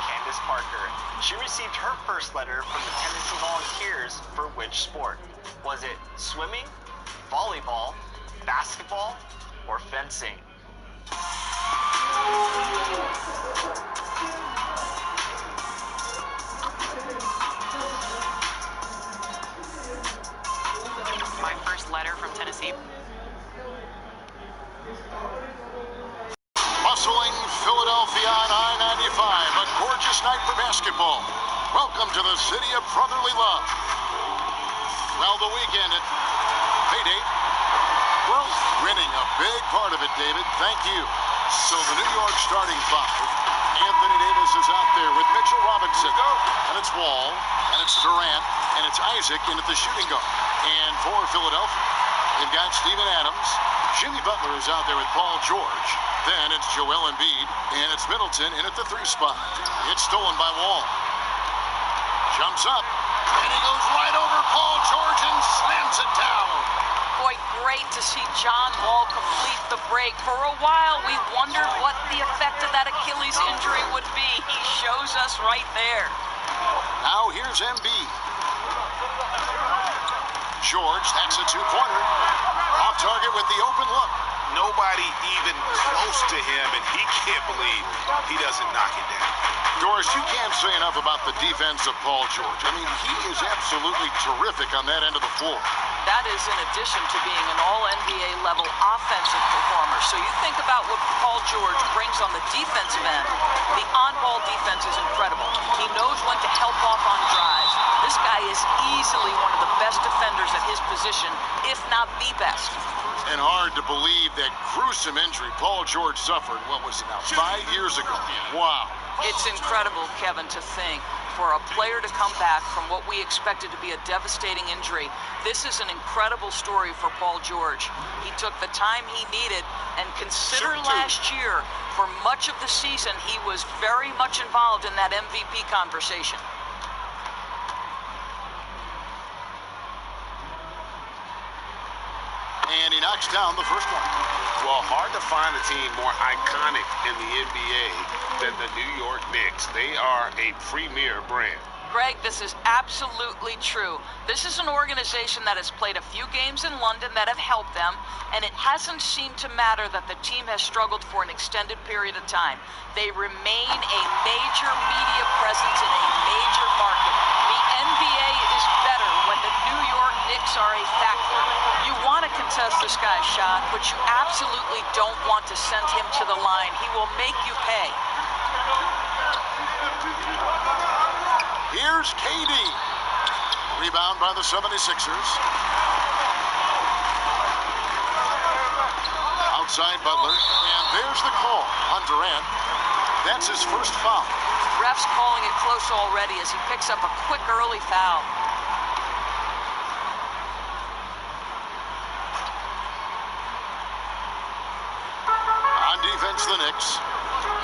Candace Parker. She received her first letter from the Tennessee Volunteers for which sport? Was it swimming, volleyball, basketball, or fencing? My first letter from Tennessee. Bustling Philadelphia on I-95, a gorgeous night for basketball. Welcome to the city of brotherly love. Well, the weekend at payday, well, winning a big part of it, David. Thank you. So the New York starting five. Anthony Davis is out there with Mitchell Robinson. And it's Wall, and it's Durant, and it's Isaac in at the shooting guard. And for Philadelphia, they've got Steven Adams. Jimmy Butler is out there with Paul George. Then it's Joel Embiid, and it's Middleton in at the 3 spot. It's stolen by Wall. Jumps up, and he goes right over Paul George and slams it down. Boy, great to see John Wall complete the break. For a while, we wondered what the effect of that Achilles injury would be. He shows us right there. Now here's Embiid. George, that's a 2-pointer. Off target with the open look. Nobody even close to him, and he can't believe he doesn't knock it down. Doris, you can't say enough about the defense of Paul George. I mean, he is absolutely terrific on that end of the floor. That is in addition to being an all-NBA level offensive performer. So you think about what Paul George brings on the defensive end. The on-ball defense is incredible. He knows when to help off on drives. This guy is easily one of the best defenders at his position, if not the best. And hard to believe that gruesome injury Paul George suffered, what was it now, 5 years ago. Wow. It's incredible, Kevin, to think for a player to come back from what we expected to be a devastating injury. This is an incredible story for Paul George. He took the time he needed, and consider last year, for much of the season, he was very much involved in that MVP conversation. And he knocks down the first one. Well, hard to find a team more iconic in the NBA than the New York Knicks. They are a premier brand. Greg, this is absolutely true. This is an organization that has played a few games in London that have helped them, and it hasn't seemed to matter that the team has struggled for an extended period of time. They remain a major media presence in a major market. The NBA is better when the New York Knicks are a factor. You want to contest this guy's shot, but you absolutely don't want to send him to the line. He will make you pay. Here's KD. Rebound by the 76ers. Outside Butler. And there's the call on Durant. That's his first foul. Ref's calling it close already as he picks up a quick early foul. On defense, the Knicks.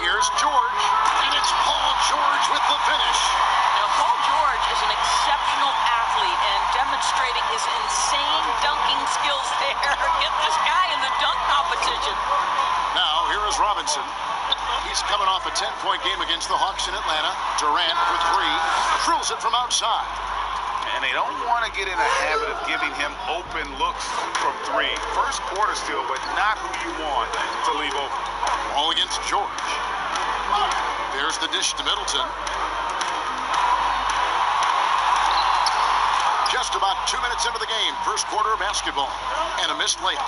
Here's George. And it's Paul George with the finish. Now, Paul George is an exceptional athlete and demonstrating his insane dunking skills there. Get this guy in the dunk competition. Now, here is Robinson. He's coming off a 10-point game against the Hawks in Atlanta. Durant for 3. Drills it from outside. And they don't want to get in a habit of giving him open looks from 3. First quarter still, but not who you want to leave open. All against George. There's the dish to Middleton. Just about 2 minutes into the game, first quarter of basketball, and a missed layup.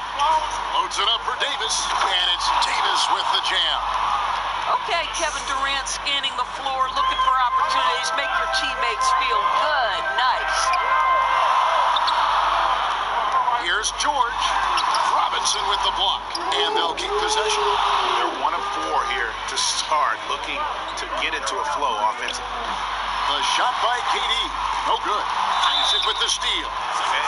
Loads it up for Davis, and it's Davis with the jam. Okay, Kevin Durant scanning the floor, looking for opportunities, make your teammates feel good. Nice. Here's George. Robinson with the block, and they'll keep possession. They're 1 of 4 here to start, looking to get into a flow offensively. The shot by KD, no good. Isaac with the steal.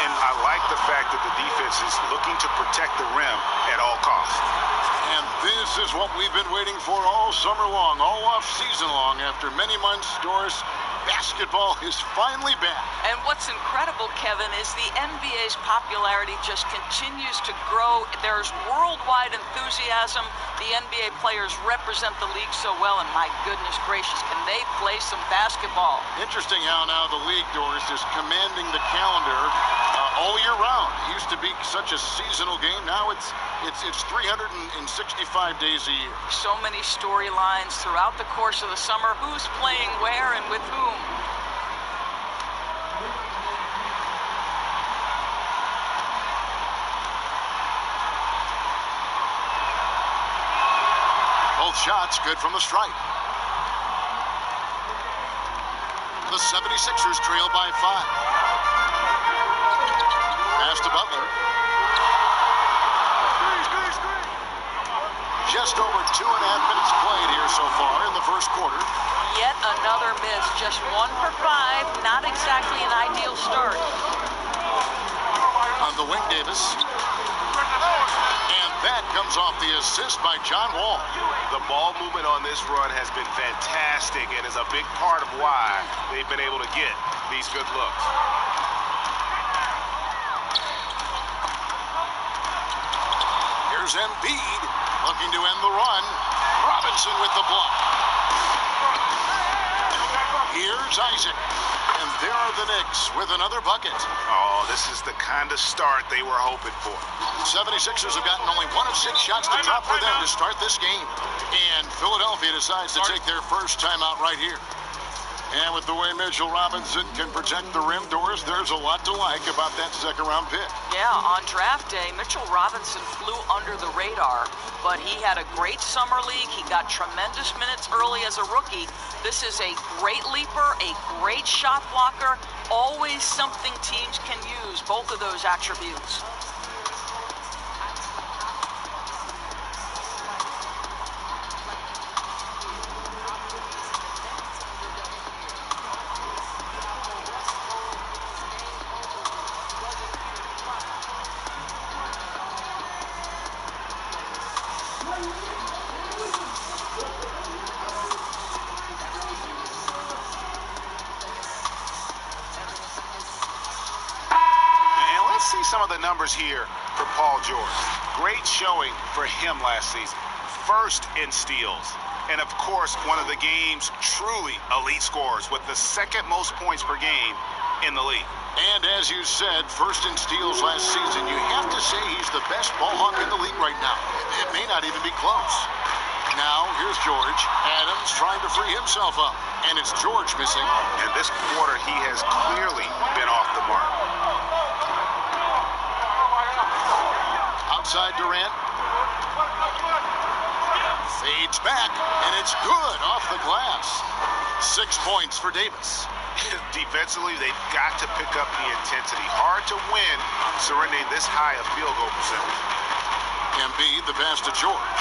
And I like the fact that the defense is looking to protect the rim at all costs. And this is what we've been waiting for all summer long, all off season long, after many months, Doris, Basketball is finally back. And what's incredible, Kevin, is the NBA's popularity just continues to grow. There's worldwide enthusiasm. The NBA players represent the league so well, and my goodness gracious, can they play some basketball? Interesting how now the league, Doris, is commanding the calendar all year round. It used to be such a seasonal game. Now it's 365 days a year. So many storylines throughout the course of the summer. Who's playing where and with whom? Both shots good from the stripe. The 76ers trail by 5. Pass to Butler. Just over 2.5 minutes played here so far in the first quarter. Yet another miss. Just 1 for 5. Not exactly an ideal start. On the wing, Davis. And that comes off the assist by John Wall. The ball movement on this run has been fantastic and is a big part of why they've been able to get these good looks. Here's Embiid looking to end the run. Robinson with the block. Here's Isaac. And there are the Knicks with another bucket. Oh, this is the kind of start they were hoping for. 76ers have gotten only 1 of 6 shots to drop for them to start this game. And Philadelphia decides to take their first timeout right here. And with the way Mitchell Robinson can protect the rim, Doris, there's a lot to like about that second-round pick. Yeah, on draft day, Mitchell Robinson flew under the radar, but he had a great summer league. He got tremendous minutes early as a rookie. This is a great leaper, a great shot blocker, always something teams can use, both of those attributes. Some of the numbers here for Paul George. Great showing for him last season. First in steals. And of course, one of the game's truly elite scorers with the second most points per game in the league. And as you said, first in steals last season. You have to say he's the best ball hawk in the league right now. It may not even be close. Now, here's George. Adams trying to free himself up. And it's George missing. And this quarter, he has clearly been off the mark. Outside Durant. Fades back, and it's good off the glass. 6 points for Davis. Defensively, they've got to pick up the intensity. Hard to win surrendering this high a field goal percentage. Embiid, the pass to George.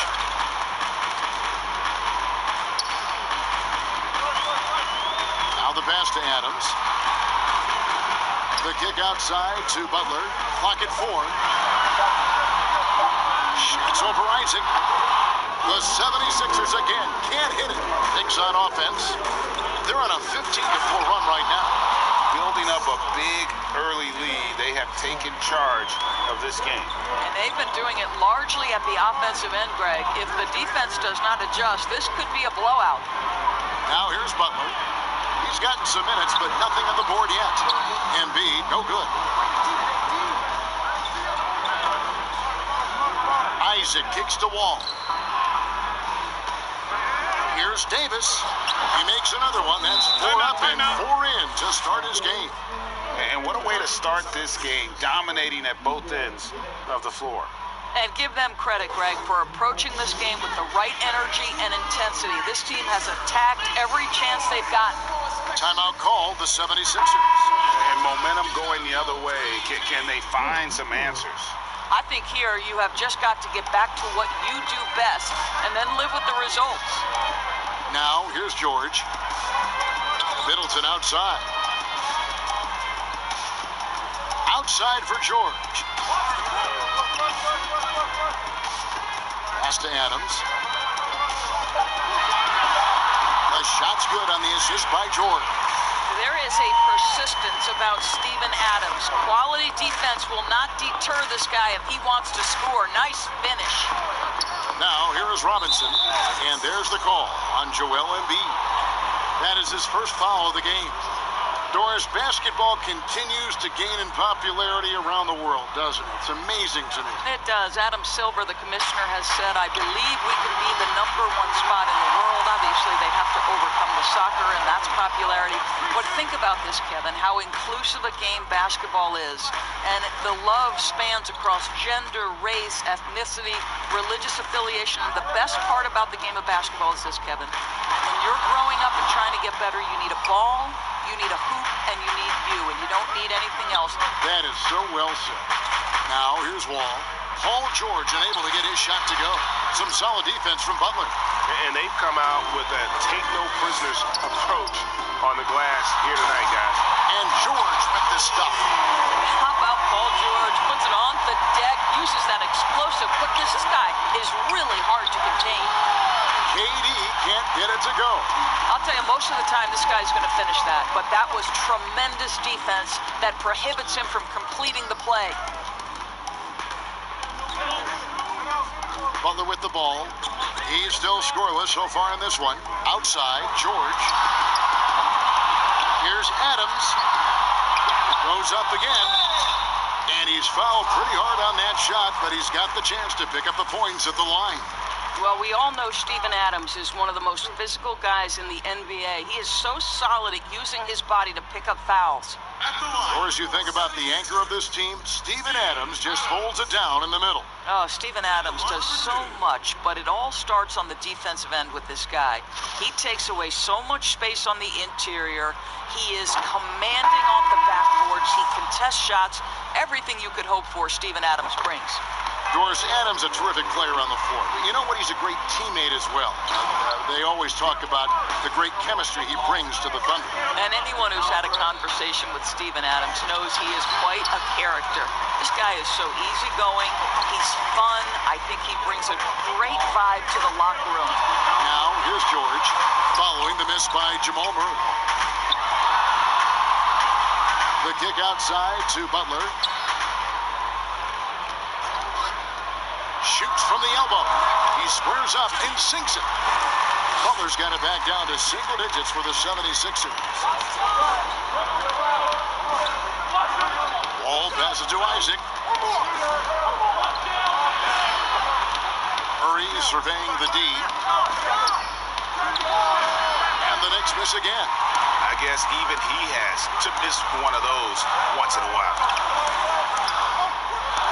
Now the pass to Adams. The kick outside to Butler. Clock at 4. Shots over Isaac. The 76ers again can't hit it. Knicks on offense. They're on a 15-4 run right now. Building up a big early lead. They have taken charge of this game. And they've been doing it largely at the offensive end, Greg. If the defense does not adjust, this could be a blowout. Now here's Butler. He's gotten some minutes, but nothing on the board yet. Embiid, no good. Isaac kicks to Wall. Here's Davis. He makes another one. That's 4 up and 4 in to start his game. And what a way to start this game, dominating at both ends of the floor. And give them credit, Greg, for approaching this game with the right energy and intensity. This team has attacked every chance they've gotten. Timeout called the 76ers. And momentum going the other way. Can they find some answers? I think here you have just got to get back to what you do best and then live with the results. Now, here's George. Middleton outside. Outside for George. Pass to Adams. The shot's good on the assist by George. There is a persistence about Steven Adams. Quality defense will not deter this guy if he wants to score. Nice finish. Now, here is Robinson, and there's the call on Joel Embiid. That is his first foul of the game. Doris, basketball continues to gain in popularity around the world, doesn't it? It's amazing to me. It does. Adam Silver, the commissioner, has said, I believe we can be the #1 spot in the world. Obviously, they have to overcome the soccer, and that's popularity. But think about this, Kevin, how inclusive a game basketball is. And the love spans across gender, race, ethnicity, religious affiliation. The best part about the game of basketball is this, Kevin. When you're growing up and trying to get better, you need a ball, you need a hoop, and you need you, and you don't need anything else. That is so well said. Now, here's Wall. Paul George unable to get his shot to go. Some solid defense from Butler. And they've come out with a take-no-prisoners approach on the glass here tonight, guys. And George with the stuff. How about Paul George? Puts it on the deck, uses that explosive quickness. This guy is really hard to contain. KD can't get it to go. I'll tell you, most of the time, this guy's going to finish that. But that was tremendous defense that prohibits him from completing the play. Butler with the ball. He's still scoreless so far in this one. Outside, George. Here's Adams. Goes up again. And he's fouled pretty hard on that shot, but he's got the chance to pick up the points at the line. Well, we all know Steven Adams is one of the most physical guys in the NBA. He is so solid at using his body to pick up fouls. Or as you think about the anchor of this team, Steven Adams just holds it down in the middle. Oh, Steven Adams does so much, but it all starts on the defensive end with this guy. He takes away so much space on the interior. He is commanding on the backboards. He contests shots. Everything you could hope for, Steven Adams brings. Doris, Adams, a terrific player on the floor. You know what? He's a great teammate as well. They always talk about the great chemistry he brings to the Thunder. And anyone who's had a conversation with Steven Adams knows he is quite a character. This guy is so easygoing. He's fun. I think he brings a great vibe to the locker room. Now, here's George, following the miss by Jamal Murray. The kick outside to Butler. Shoots from the elbow. He squares up and sinks it. Butler's got it back down to single digits for the 76ers. Wall passes to Isaac. Murray surveying the D. And the Knicks miss again. I guess even he has to miss one of those once in a while.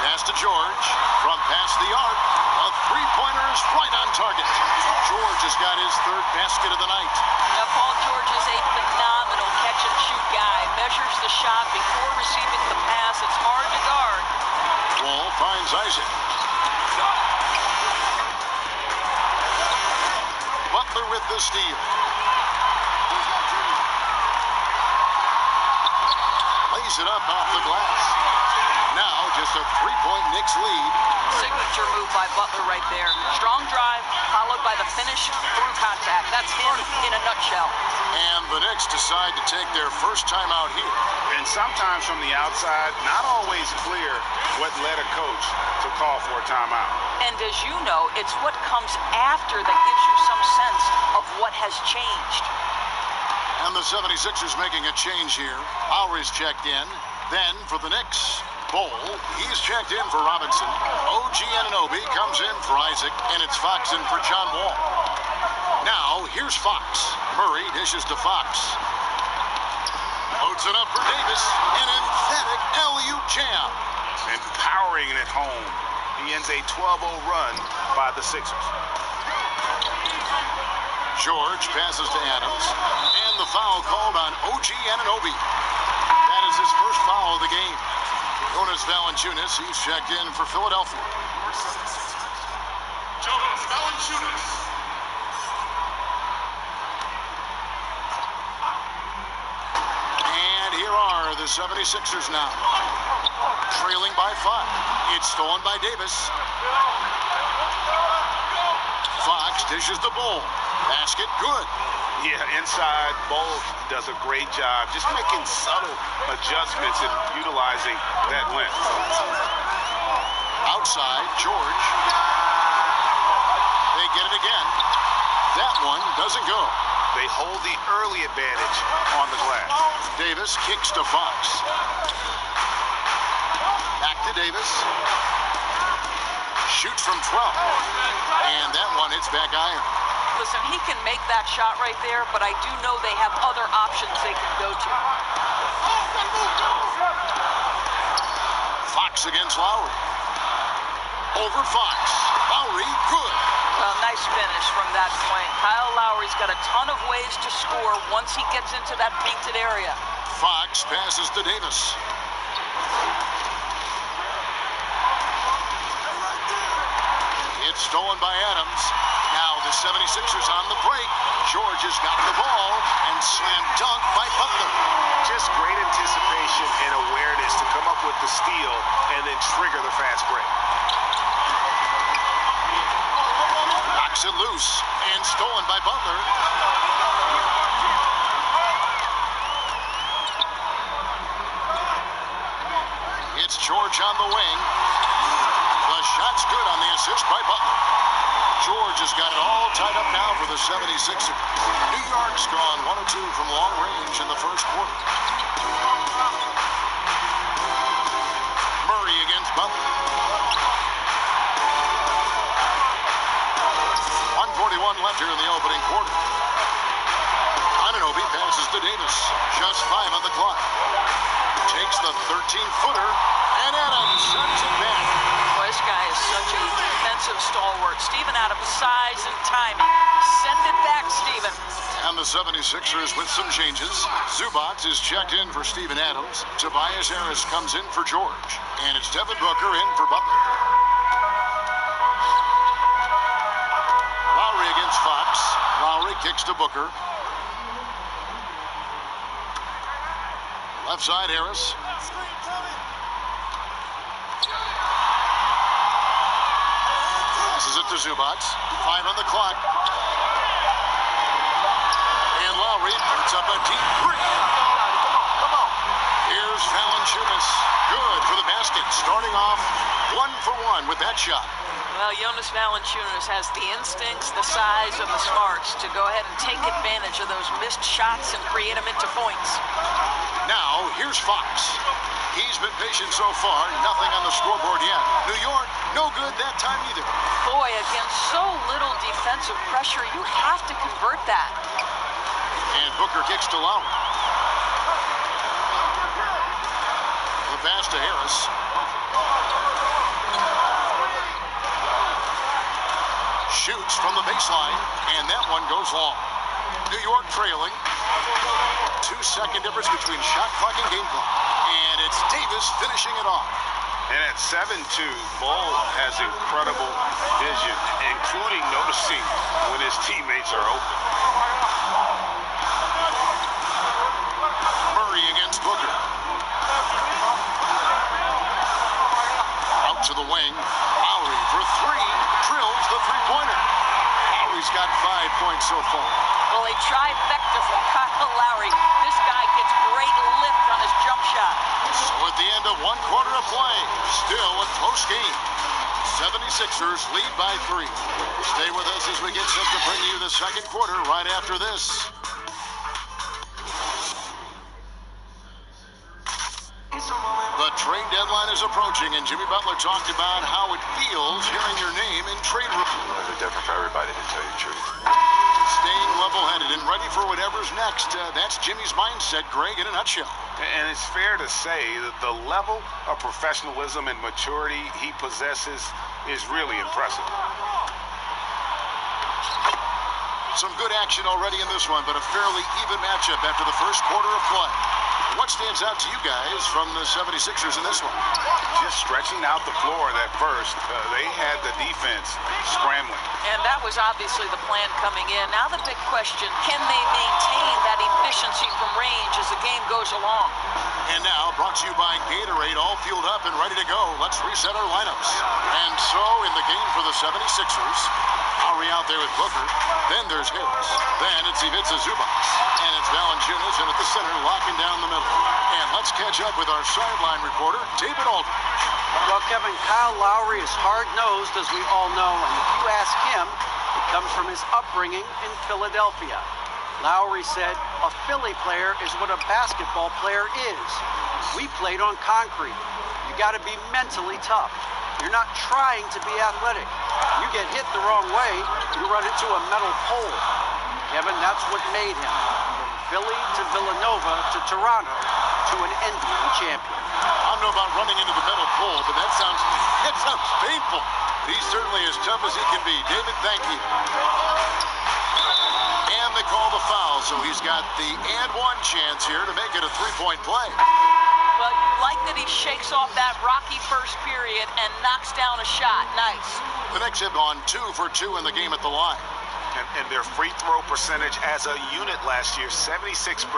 Pass to George from past the arc. A three-pointer is right on target. George has got his third basket of the night. Now, Paul George is a phenomenal catch-and-shoot guy. Measures the shot before receiving the pass. It's hard to guard. Wall finds Isaac. Butler with the steal. Lays it up off the glass. Now just a three-point Knicks lead. Signature move by Butler right there. Strong drive, followed by the finish through contact. That's him in a nutshell. And the Knicks decide to take their first time out here. And sometimes from the outside, not always clear what led a coach to call for a timeout. And as you know, it's what comes after that gives you some sense of what has changed. And the 76ers making a change here. Lowry's checked in. Then for the Knicks, Bol, he's checked in for Robinson. OG Anunoby comes in for Isaac, and it's Fox in for John Wall. Now, here's Fox. Murray dishes to Fox. Loads it up for Davis. An emphatic LU jam. And powering it home. He ends a 12-0 run by the Sixers. George passes to Adams. And the foul called on OG Anunoby. That is his first foul of the game. Jonas Valanciunas, he's checked in for Philadelphia. Jonas Valanciunas. And here are the 76ers now. Trailing by 5. It's stolen by Davis. Fox Fox dishes the Bull. Basket good. Yeah, inside, Bull does a great job just making subtle adjustments and utilizing that length. Outside, George. They get it again. That one doesn't go. They hold the early advantage on the glass. Davis kicks to Fox. Back to Davis. Shoots from 12. And that one hits back iron. Listen, he can make that shot right there, but I do know they have other options they can go to. Fox against Lowry. Over Fox. Lowry, good. Well, nice finish from that point. Kyle Lowry's got a ton of ways to score once he gets into that painted area. Fox passes to Davis. It's stolen by Adams. Now the 76ers on the break. George has got the ball and slam dunk by Butler. Just great anticipation and awareness to come up with the steal and then trigger the fast break. Knocks it loose and stolen by Butler. It's George on the wing. The shot's good on the assist by Butler. George has got it all tied up now for the 76ers. New York's gone 1 of 2 from long range in the first quarter. Murray against Butler. 1:41 left here in the opening quarter. Anunoby passes to Davis. Just 5 on the clock. Takes the 13-footer, and Adams sends it back. Boy, this guy is such a defensive stalwart. Steven Adams' size and timing. Send it back, Steven. And the 76ers with some changes. Zubac is checked in for Steven Adams. Tobias Harris comes in for George. And it's Devin Booker in for Butler. Lowry against Fox. Lowry kicks to Booker. Left side, Harris. Passes it to Zubac. 5 on the clock. And Lowry puts up a deep three. Come on. Here's Valanciunas. Good for the basket. Starting off 1 for 1 with that shot. Well, Jonas Valanciunas has the instincts, the size, and the smarts to go ahead and take advantage of those missed shots and create them into points. Now, here's Fox. He's been patient so far. Nothing on the scoreboard yet. New York, no good that time either. Boy, against so little defensive pressure, you have to convert that. And Booker kicks to Lowry. The pass to Harris. Shoots from the baseline, and that one goes long. New York trailing. 2-second difference between shot clock and game clock. And it's Davis finishing it off. And at 7-2, Bull has incredible vision, including noticing when his teammates are open. Murray against Booker. Out to the wing. Lowry for 3. Drills the three-pointer. Lowry's got 5 points so far. Well, a trifecta from Kyle Lowry. This guy gets great lift on his jump shot. So at the end of 1 quarter of play, still a close game. 76ers lead by 3. Stay with us as we get set to bring you the second quarter right after this. The trade deadline is approaching, and Jimmy Butler talked about how it feels hearing your name in trade reports. It's different for everybody, to tell you the truth. Staying level-headed and ready for whatever's next. That's Jimmy's mindset, Greg, in a nutshell. And it's fair to say that the level of professionalism and maturity he possesses is really impressive. Some good action already in this one, but a fairly even matchup after the first quarter of play. What stands out to you guys from the 76ers in this one? Just stretching out the floor that first. They had the defense scrambling. And that was obviously the plan coming in. Now the big question, can they maintain that efficiency from range as the game goes along? And now, brought to you by Gatorade, all fueled up and ready to go. Let's reset our lineups. And so, in the game for the 76ers, Lowry out there with Booker. Then there's Harris. Then it's Ivica Zubac. And it's Valanciunas in at the center, locking down the middle. And let's catch up with our sideline reporter, David Aldridge. Well, Kevin, Kyle Lowry is hard-nosed, as we all know. And if you ask him, it comes from his upbringing in Philadelphia. Lowry said, a Philly player is what a basketball player is. We played on concrete. You got to be mentally tough. You're not trying to be athletic. You get hit the wrong way, you run into a metal pole. Kevin, that's what made him. From Philly to Villanova to Toronto to an NBA champion. I don't know about running into the metal pole, but that sounds painful. He's certainly as tough as he can be. David, thank you. And they call the foul, so he's got the and one chance here to make it a three-point play. Well, you like that he shakes off that rocky first period and knocks down a shot. Nice. The Knicks have gone 2 for 2 in the game at the line. And their free throw percentage as a unit last year, 76%,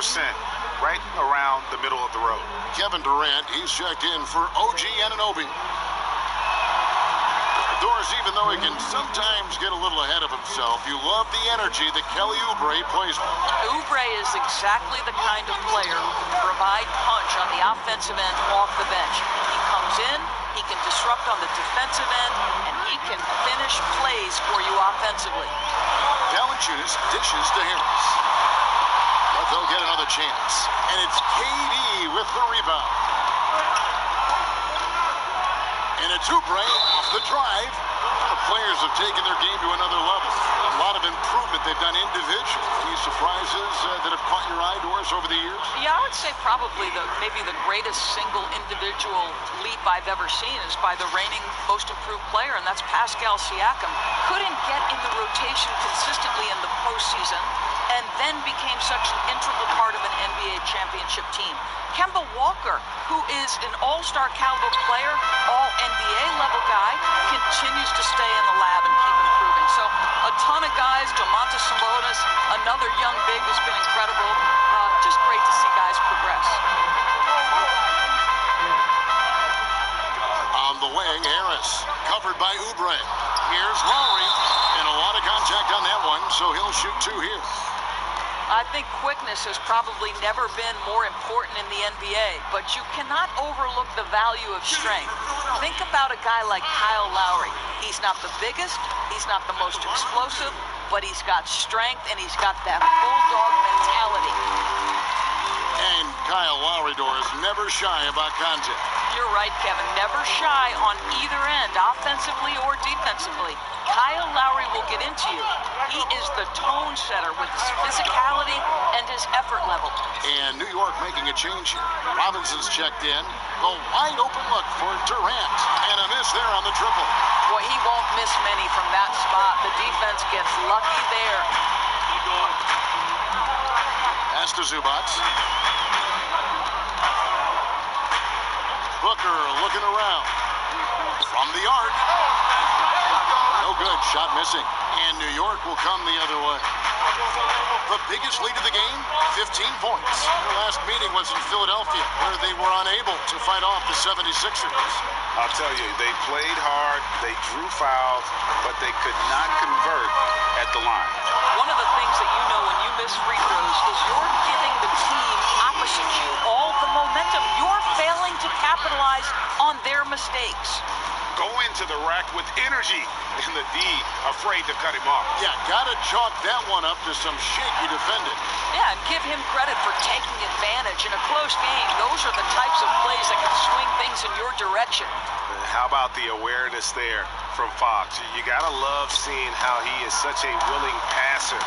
right around the middle of the road. Kevin Durant, he's checked in for OG Anunoby. Doors, even though he can sometimes get a little ahead of himself, you love the energy that Kelly Oubre plays with. Oubre is exactly the kind of player who can provide punch on the offensive end off the bench. He comes in, he can disrupt on the defensive end, and he can finish plays for you offensively. Valanciunas dishes to Harris. But they'll get another chance. And it's KD with the rebound. And it's Oubre off the drive. The players have taken their game to another level. A lot of improvement they've done individually. Any surprises that have caught your eye, Doris, over the years? Yeah, I would say probably maybe the greatest single individual leap I've ever seen is by the reigning most improved player, and that's Pascal Siakam. Couldn't get in the rotation consistently in the postseason, and then became such an integral part of an NBA championship team. Kemba Walker, who is an all-star caliber player, all-NBA level guy, continues to stay in the lab and keep improving. So a ton of guys, Domantas Sabonis, another young big who's been incredible. Just great to see guys progress. On the wing, Harris, covered by Oubre. Here's Lowry, and a lot of contact on that one, so he'll shoot 2 here. I think quickness has probably never been more important in the NBA, but you cannot overlook the value of strength. Think about a guy like Kyle Lowry. He's not the biggest, he's not the most explosive, but he's got strength and he's got that bulldog mentality. And Kyle Lowry, Doris, never shy about contact. You're right, Kevin. Never shy on either end, offensively or defensively. Kyle Lowry will get into you. He is the tone setter with his physicality and his effort level. And New York making a change here. Robinson's checked in. A wide open look for Durant. And a miss there on the triple. Boy, he won't miss many from that spot. The defense gets lucky there. Pass to Zubac. Booker looking around. From the arc. No good. Shot missing. And New York will come the other way. The biggest lead of the game, 15 points. Their last meeting was in Philadelphia, where they were unable to fight off the 76ers. I'll tell you, they played hard, they drew fouls, but they could not convert at the line. One of the things that you know when you miss free throws is you're giving the team opposite you all the momentum. You're failing to capitalize on their mistakes. Go into the rack with energy, and the D afraid to cut him off. Yeah, gotta chalk that one up to some shaky defending. Yeah, and give him credit for taking advantage. In a close game, those are the types of plays that can swing things in your direction. How about the awareness there from Fox? You gotta love seeing how he is such a willing passer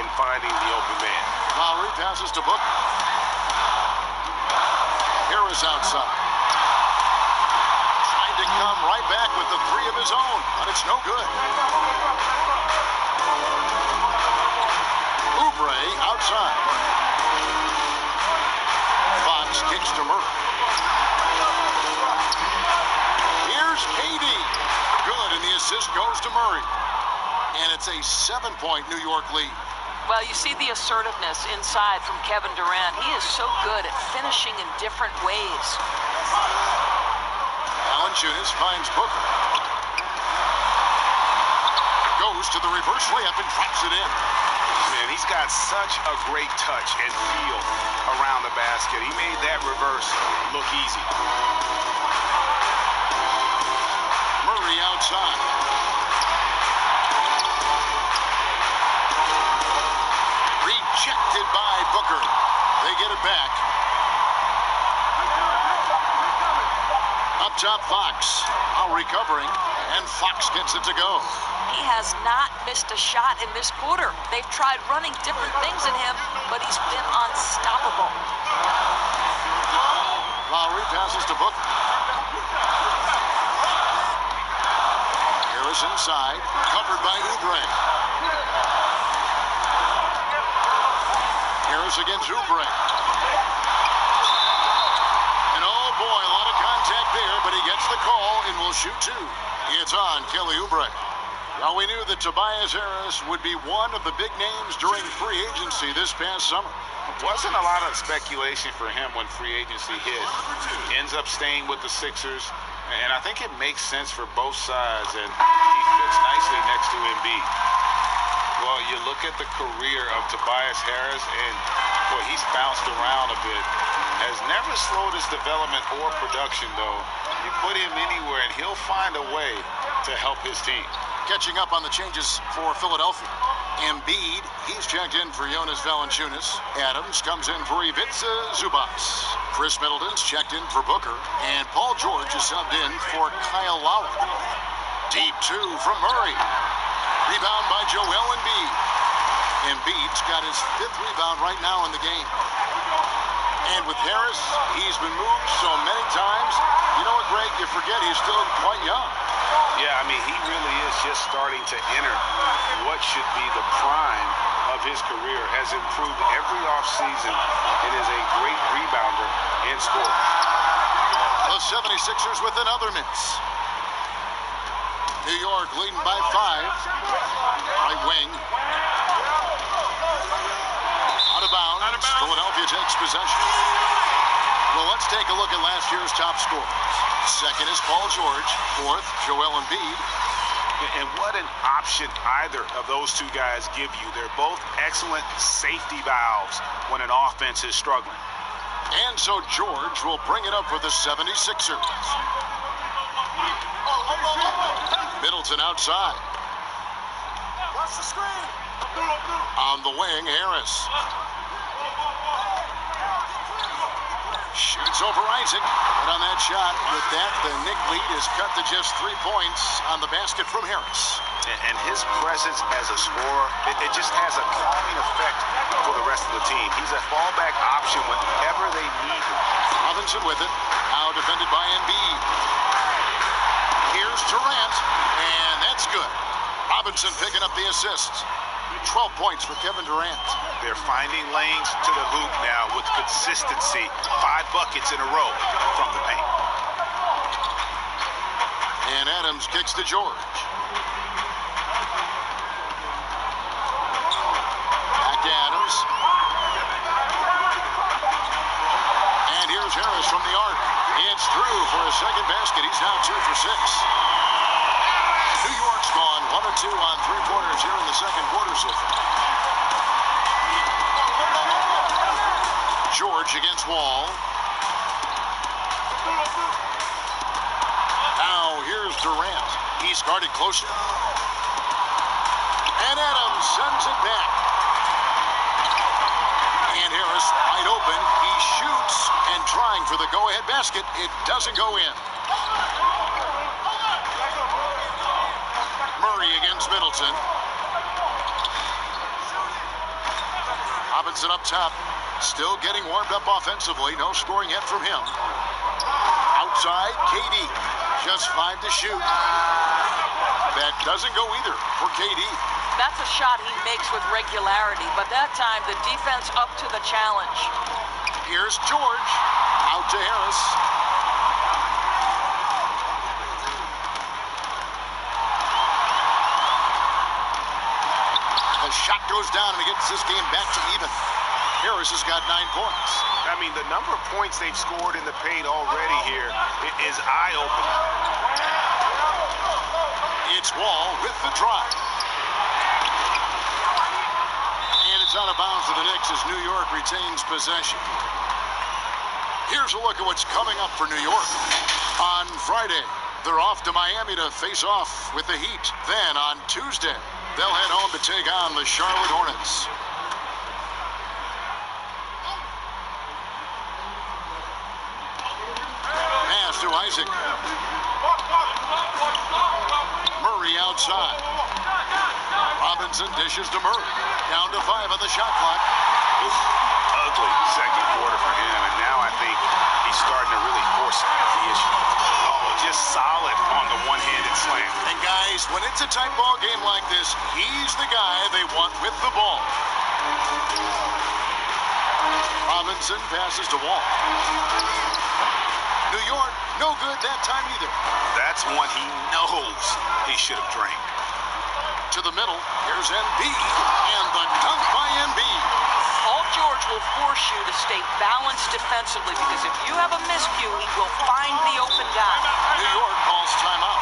in finding the open man. Lowry passes to Booker. Harris outside. Trying to come right back with the 3 of his own, but it's no good. assist goes to Murray. And it's a 7-point New York lead. Well, you see the assertiveness inside from Kevin Durant. He is so good at finishing in different ways. Valanciunas finds Booker. Goes to the reverse layup and drops it in. Man, he's got such a great touch and feel around the basket. He made that reverse look easy. Murray outside. Rejected by Booker. They get it back. Up top, Fox. Now recovering, and Fox gets it to go. He has not missed a shot in this quarter. They've tried running different things at him, but he's been unstoppable. Lowry passes to Booker. Harris inside, covered by Oubre. Harris against Oubre. And oh boy, a lot of contact there, but he gets the call and will shoot two. It's on Kelly Oubre. Now, we knew that Tobias Harris would be one of the big names during free agency this past summer. Wasn't a lot of speculation for him when free agency hit. Ends up staying with the Sixers, and I think it makes sense for both sides, and he fits nicely next to Embiid. Well, you look at the career of Tobias Harris, and boy, he's bounced around a bit. Has never slowed his development or production, though. You put him anywhere, and he'll find a way to help his team. Catching up on the changes for Philadelphia. Embiid, he's checked in for Jonas Valanciunas. Adams comes in for Ivica Zubac. Chris Middleton's checked in for Booker. And Paul George is subbed in for Kyle Lowry. Deep two from Murray. Rebound by Joel Embiid. Embiid's got his 5th rebound right now in the game. And with Harris, he's been moved so many times. You know what, Greg? You forget he's still quite young. Yeah, I mean, he really is just starting to enter what should be the prime of his career. Has improved every offseason and is a great rebounder and scorer. The 76ers with another miss. New York leading by 5. Right wing. Out of bounds. Philadelphia takes possession. Well, let's take a look at last year's top scorers. Second is Paul George. 4th, Joel Embiid. And what an option either of those two guys give you. They're both excellent safety valves when an offense is struggling. And so George will bring it up for the 76ers. Middleton outside. On the wing, Harris. Shoots over Isaac. But on that shot, with that, the Knick lead is cut to just 3 points on the basket from Harris. And his presence as a scorer, it just has a calming effect for the rest of the team. He's a fallback option whenever they need him. Robinson with it. Now defended by Embiid. Here's Durant, and that's good. Robinson picking up the assist. 12 points for Kevin Durant. They're finding lanes to the hoop now with consistency. 5 buckets in a row from the paint. And Adams kicks to George. Back to Adams. And here's Harris from the arc. It's through for a second basket. He's now 2 for 6. New York's gone 1 of 2 on 3-pointers here in the second quarter so far. George against Wall. Now here's Durant. He's guarded closely. And Adams sends it back. And Harris wide open. He shoots and trying for the go-ahead basket. It doesn't go in. Murray against Middleton. Robinson up top. Still getting warmed up offensively. No scoring yet from him. Outside, KD. Just 5 to shoot. That doesn't go either for KD. That's a shot he makes with regularity, but that time the defense up to the challenge. Here's George. Out to Harris. goes down and he gets this game back to even. Harris has got 9 points. I mean, the number of points they've scored in the paint already here is eye-opening. It's Wall with the drive. And it's out of bounds to the Knicks as New York retains possession. Here's a look at what's coming up for New York. On Friday, they're off to Miami to face off with the Heat. Then on Tuesday, they'll head home to take on the Charlotte Hornets. Pass to Isaac. Murray outside. Robinson dishes to Murray. Down to 5 on the shot clock. Ugly second quarter for him, and now I think he's starting to really force the issue. Oh, just solid on the one-handed slam. And guys, when it's a tight ball game like this, he's the guy they want with the ball. Robinson passes to Wall. New York, no good that time either. That's one he knows he should have drained. To the middle, here's Embiid, and the dunk by Embiid. Paul George will force you to stay balanced defensively because if you have a miscue, he will find the open guy. New York calls timeout.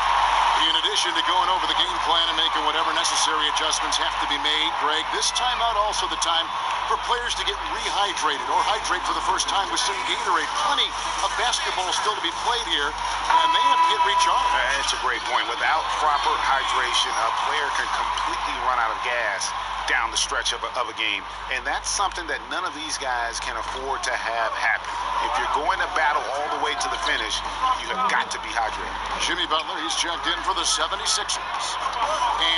In addition to going over the game plan and making whatever necessary adjustments have to be made, Greg, this timeout also the time for players to get rehydrated or hydrate for the first time with some Gatorade. Plenty of basketball still to be played here, and they have to get recharged. That's a great point. Without proper hydration, a player can completely run out of gas down the stretch of a game, and that's something that none of these guys can afford to have happen. If you're going to battle all the way to the finish, you have got to be hydrated. Jimmy Butler, he's checked in for the 76ers.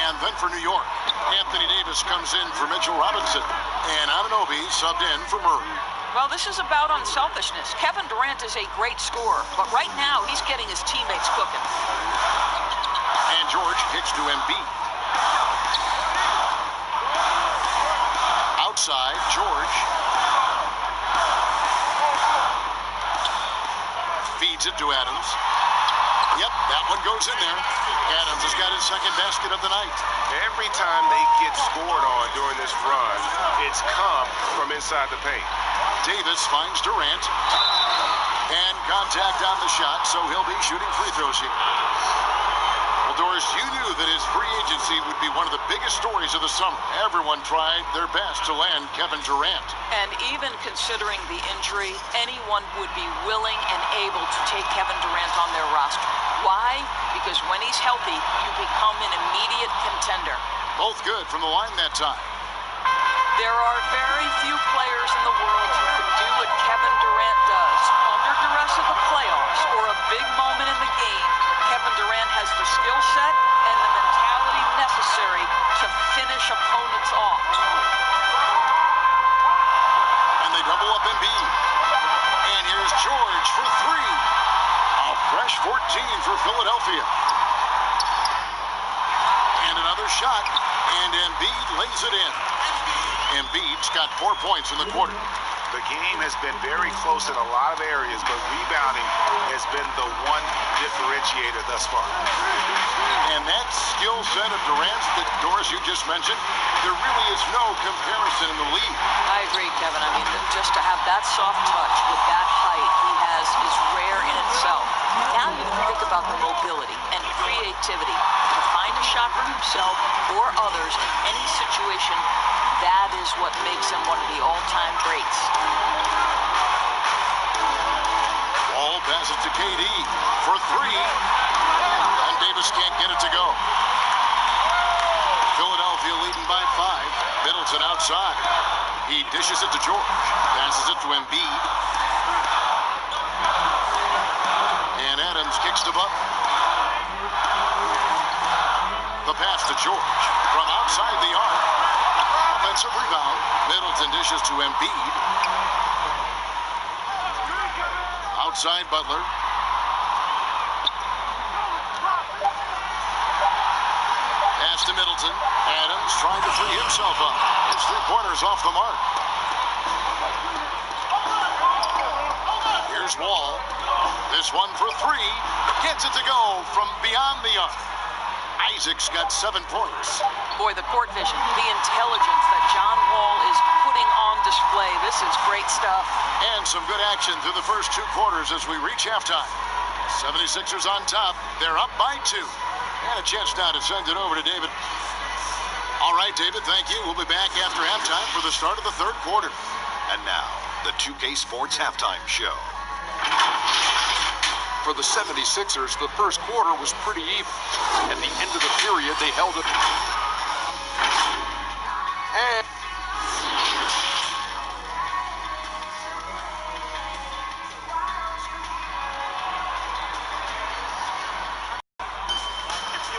And then for New York, Anthony Davis comes in for Mitchell Robinson, and Anunoby subbed in for Murray. Well, this is about unselfishness. Kevin Durant is a great scorer, but right now he's getting his teammates cooking. And George kicks to Embiid. Outside, George feeds it to Adams. Yep, that one goes in there. Adams has got his second basket of the night. Every time they get scored on during this run, it's come from inside the paint. Davis finds Durant. And contact on the shot, so he'll be shooting free throws here. Well, Doris, you knew that his free agency would be one of the biggest stories of the summer. Everyone tried their best to land Kevin Durant. And even considering the injury, anyone would be willing and able to take Kevin Durant on their roster. Why? Because when he's healthy, you become an immediate contender. Both good from the line that time. There are very few players in the world who can do what Kevin Durant does. Under duress of the playoffs or a big moment in the game, Kevin Durant has the skill set and the mentality necessary to finish opponents off. And they double up Embiid. And here's George for 3. A fresh 14 for Philadelphia. And another shot, and Embiid lays it in. Embiid's got 4 points in the quarter. The game has been very close in a lot of areas, but rebounding has been the one differentiator thus far. And that skill set of Durant's that, Doris, you just mentioned, there really is no comparison in the league. I agree, Kevin. I mean, just to have that soft touch with that height he has is rare in itself. Now you think about the mobility and creativity to find a shot for himself or others in any situation. That is what makes him one of the all-time greats. Wall passes to KD for 3. And Davis can't get it to go. Philadelphia leading by 5. Middleton outside. He dishes it to George. Passes it to Embiid. And Adams kicks to Butler. The pass to George from outside the arc. Offensive rebound. Middleton dishes to Embiid. Outside Butler. Pass to Middleton. Adams trying to free himself up. His 3-pointers off the mark. Here's Wall. This one for 3. Gets it to go from beyond the arc. Isaac's got 7 points. Boy, the court vision, the intelligence that John Wall is putting on display. This is great stuff. And some good action through the first 2 quarters as we reach halftime. 76ers on top. They're up by 2. And a chance now to send it over to David. All right, David, thank you. We'll be back after halftime for the start of the 3rd quarter. And now, the 2K Sports Halftime Show. For the 76ers, the first quarter was pretty even. At the end of the period, they held it.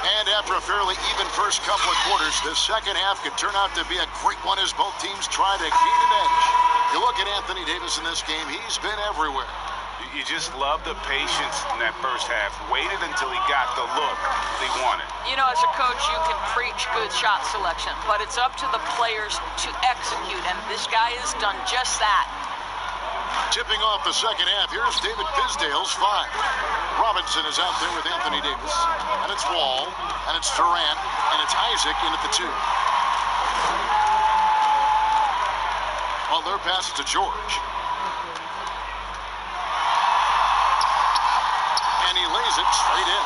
And after a fairly even first couple of quarters, the second half could turn out to be a great one as both teams try to gain an edge. You look at Anthony Davis in this game, he's been everywhere. You just love the patience in that first half. Waited until he got the look he wanted. You know, as a coach, you can preach good shot selection, but it's up to the players to execute, and this guy has done just that. Tipping off the second half, here's David Fizdale's 5. Robinson is out there with Anthony Davis, and it's Wall, and it's Durant, and it's Isaac in at the 2. Butler passes to George. And he lays it straight in.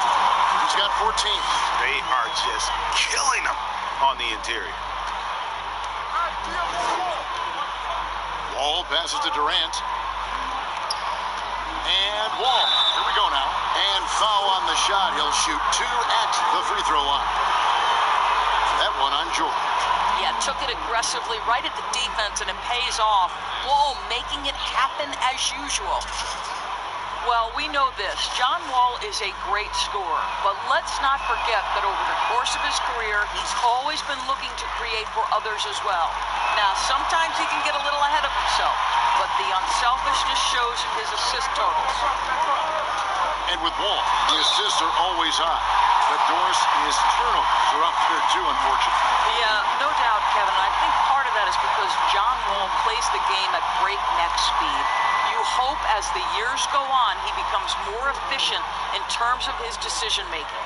He's got 14. They are just killing him on the interior. Wall passes to Durant. And Wall. Here we go now. And foul on the shot. He'll shoot 2 at the free throw line. That one on George. Yeah, took it aggressively right at the defense, and it pays off. Wall making it happen as usual. Well, we know this. John Wall is a great scorer, but let's not forget that over the course of his career, he's always been looking to create for others as well. Now, sometimes he can get a little ahead of himself, but the unselfishness shows in his assist totals. And with Wall, the assists are always high. But Doris, his turnovers are up there too, unfortunately. Yeah, no doubt, Kevin. I think part of that is because John Wall plays the game at breakneck speed. You hope as the years go on, he becomes more efficient in terms of his decision-making.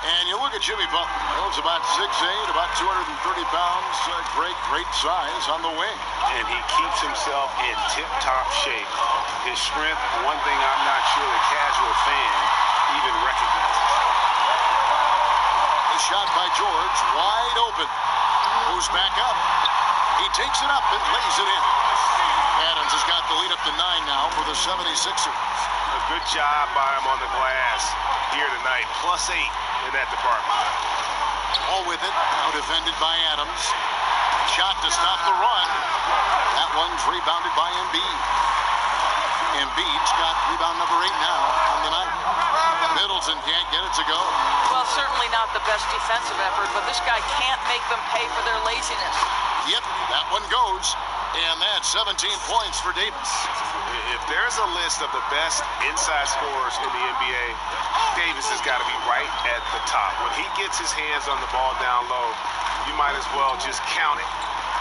And you look at Jimmy Butler. He's about 6'8", about 230 pounds. Great size on the wing. And he keeps himself in tip-top shape. His strength, one thing I'm not sure the casual fan even recognizes. The shot by George, wide open. Moves back up. He takes it up and lays it in. Adams has got the lead up to 9 now for the 76ers. A good job by him on the glass here tonight. +8 in that department. All with it. Now defended by Adams. Shot to stop the run. That one's rebounded by Embiid. Embiid's got rebound number 8 now on the night. Middleton can't get it to go. Well, certainly not the best defensive effort, but this guy can't make them pay for their laziness. Yep, that one goes. And that's 17 points for Davis. If there's a list of the best inside scorers in the NBA, Davis has got to be right at the top. When he gets his hands on the ball down low, you might as well just count it.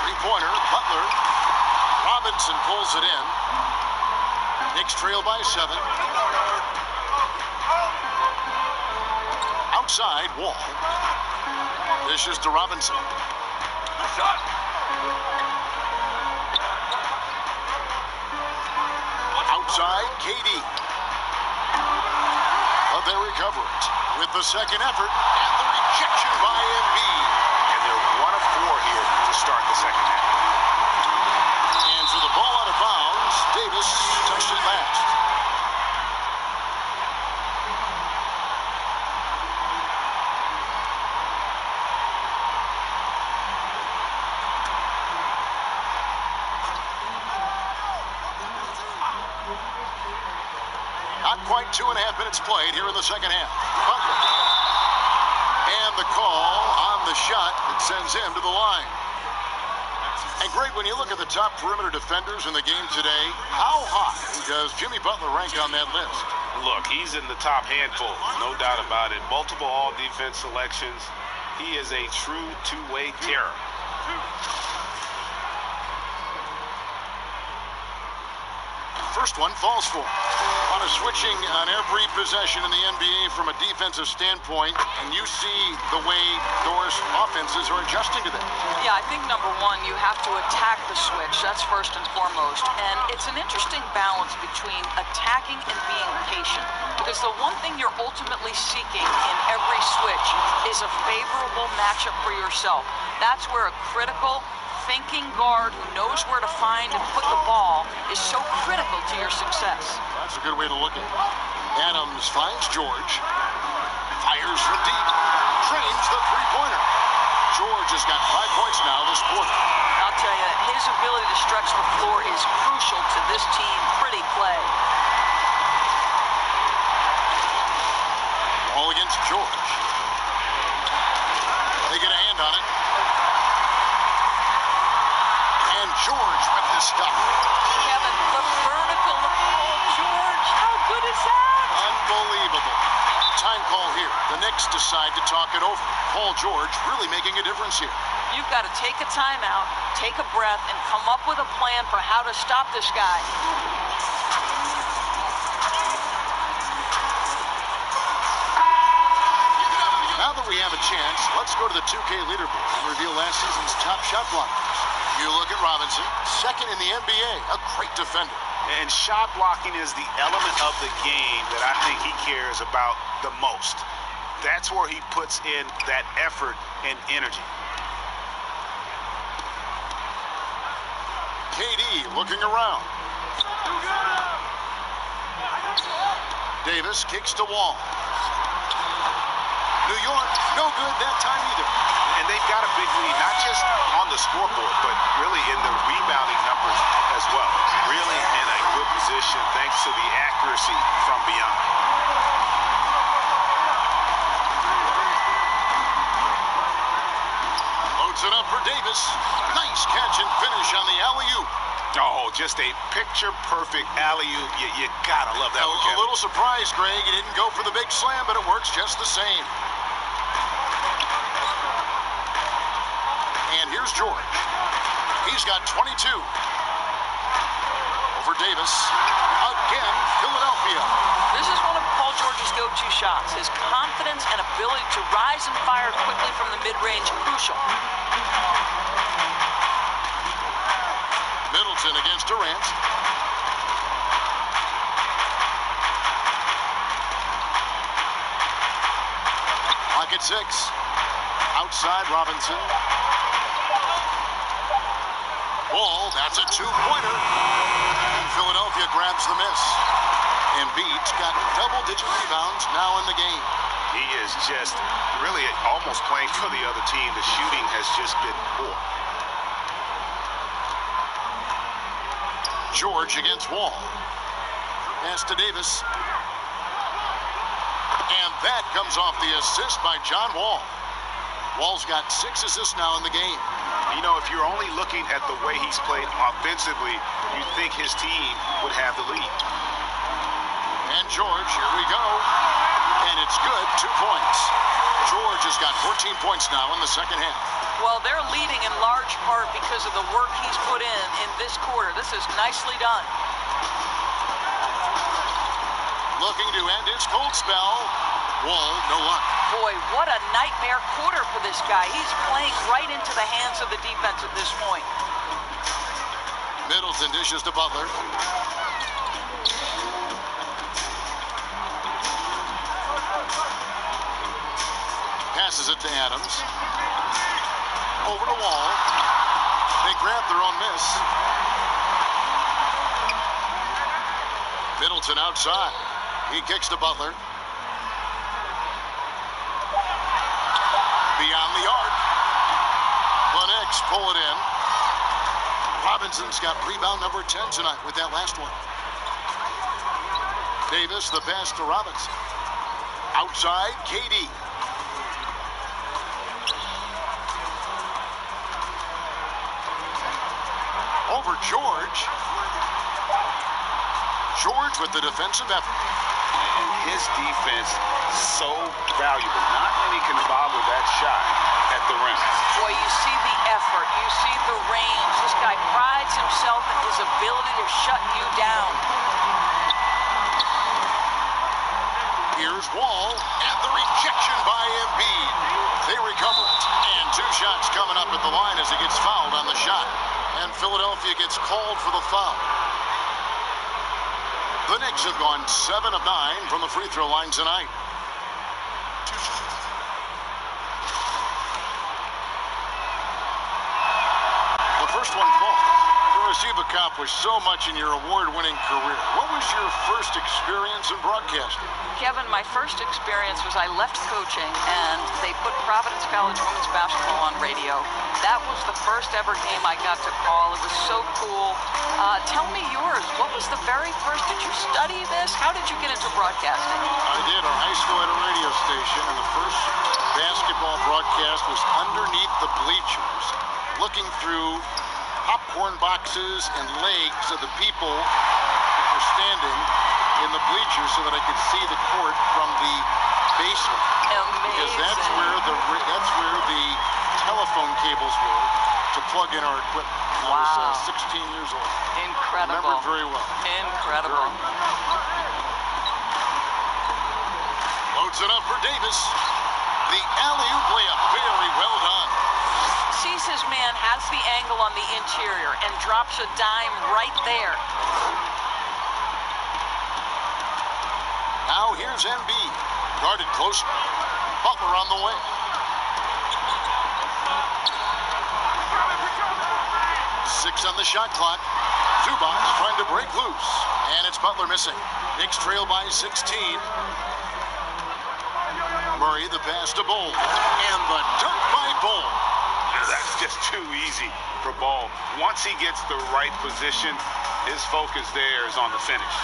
Three-pointer, Butler. Robinson pulls it in. Knicks trail by 7. Outside, Wall. This is to Robinson. Outside, KD. But they recover it with the second effort and the rejection by Embiid. And they're 1 of 4 here to start the second half. And so the ball out of bounds. Davis touched it last. Not quite 2.5 minutes played here in the second half. Butler. And the call on the shot that sends him to the line. And Greg, when you look at the top perimeter defenders in the game today, how high does Jimmy Butler rank on that list? Look, he's in the top handful, no doubt about it. Multiple all-defense selections, He is a true two-way terror. First one falls for him. A lot of switching on every possession in the NBA from a defensive standpoint, and you see the way Thor's offenses are adjusting to that. Yeah, I think number one, you have to attack the switch. That's first and foremost. And it's an interesting balance between attacking and being patient. Because the one thing you're ultimately seeking in every switch is a favorable matchup for yourself. That's where a critical thinking guard who knows where to find and put the ball is so critical to your success. That's a good way to look at it. Adams finds George. Fires from deep. Drains the three-pointer. George has got 5 points now this quarter. I'll tell you, his ability to stretch the floor is crucial to this team. Pretty play. All against George. They get a hand on it. And George with the stuff. Kevin, the vertical of Paul George. How good is that? Unbelievable. Time call here. The Knicks decide to talk it over. Paul George really making a difference here. You've got to take a timeout, take a breath, and come up with a plan for how to stop this guy. Now that we have a chance, let's go to the 2K leaderboard and reveal last season's top shot blockers. You look at Robinson, second in the NBA, a great defender. And shot blocking is the element of the game that I think he cares about the most. That's where he puts in that effort and energy. KD looking around. Davis kicks to Wall. New York, no good that time either. And they've got a big lead, not just on the scoreboard, but really in the rebounding numbers as well. Really in a good position thanks to the accuracy from beyond. Loads it up for Davis. Nice catch and finish on the alley-oop. Oh, just a picture-perfect alley-oop. You gotta love that one, A Kevin. little surprised, Greg. He didn't go for the big slam, but it works just the same. And here's George. He's got 22. Over Davis. Again, Philadelphia. This is one of Paul George's go-to shots. His confidence and ability to rise and fire quickly from the mid-range, crucial. Middleton against Durant. Clock at 6. Outside Robinson. Wall, that's a two-pointer. And Philadelphia grabs the miss. Embiid's got double-digit rebounds now in the game. He is just really almost playing for the other team. The shooting has just been poor. George against Wall. Pass to Davis. And that comes off the assist by John Wall. Wall's got 6 assists now in the game. You know, if you're only looking at the way he's played offensively, you'd think his team would have the lead. And George, here we go. And it's good, 2 points. George has got 14 points now in the second half. Well, they're leading in large part because of the work he's put in this quarter. This is nicely done. Looking to end his cold spell. Wall, no luck. Boy, what a nightmare quarter for this guy. He's playing right into the hands of the defense at this point. Middleton dishes to Butler. Passes it to Adams. Over to Wall. They grab their own miss. Middleton outside. He kicks to Butler. Beyond the arc. The Knicks pull it in. Robinson's got rebound number 10 tonight with that last one. Davis, the pass to Robinson. Outside, KD. Over George. George with the defensive effort. And his defense so valuable. Not many can bother that shot at the rim. Boy, you see the effort. You see the range. This guy prides himself in his ability to shut you down. Here's Wall, and the rejection by Embiid. They recover it, and 2 shots coming up at the line as he gets fouled on the shot. And Philadelphia gets called for the foul. The Knicks have gone 7 of 9 from the free throw line tonight. The first one falls. Doris, you've accomplished so much in your award-winning career. What was your first experience in broadcasting? Kevin, my first experience was I left coaching and they put Providence College women's basketball on radio. That was the first ever game I got to call. It was so cool. Tell me yours. What was the very first? Did you study this? How did you get into broadcasting? I did. Our high school had a radio station, and the first basketball broadcast was underneath the bleachers, looking through popcorn boxes and legs of the people that were standing in the bleachers so that I could see the court from the basement. Amazing. Because that's where the telephone cables were to plug in our equipment. I was 16 years old. Incredible. Remember it very well. Incredible. Loads it up for Davis. The alley-oop layup. Very well done. Sees his man, has the angle on the interior, and drops a dime right there. Now here's Embiid. Guarded close. Butler on the way. Six on the shot clock. Zubac trying to break loose. And it's Butler missing. Knicks trail by 16. Murray the pass to Bol. And the dunk by Bol. That's just too easy for Bol. Once he gets the right position, his focus there is on the finish.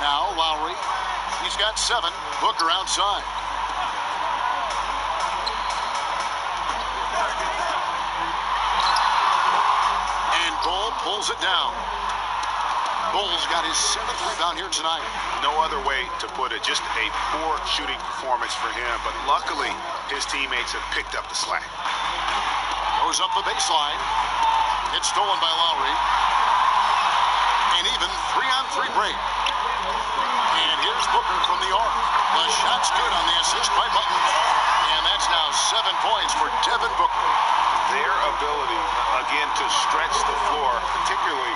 Now Lowry. He's got 7. Booker outside. And Bol pulls it down. Bol's got his 7th rebound here tonight. No other way to put it. Just a poor shooting performance for him. But luckily, his teammates have picked up the slack. Goes up the baseline. It's stolen by Lowry. And even 3-on-3 break. And here's Booker from the arc. The shot's good on the assist by Butler. And that's now 7 points for Devin Booker. Their ability, again, to stretch the floor, particularly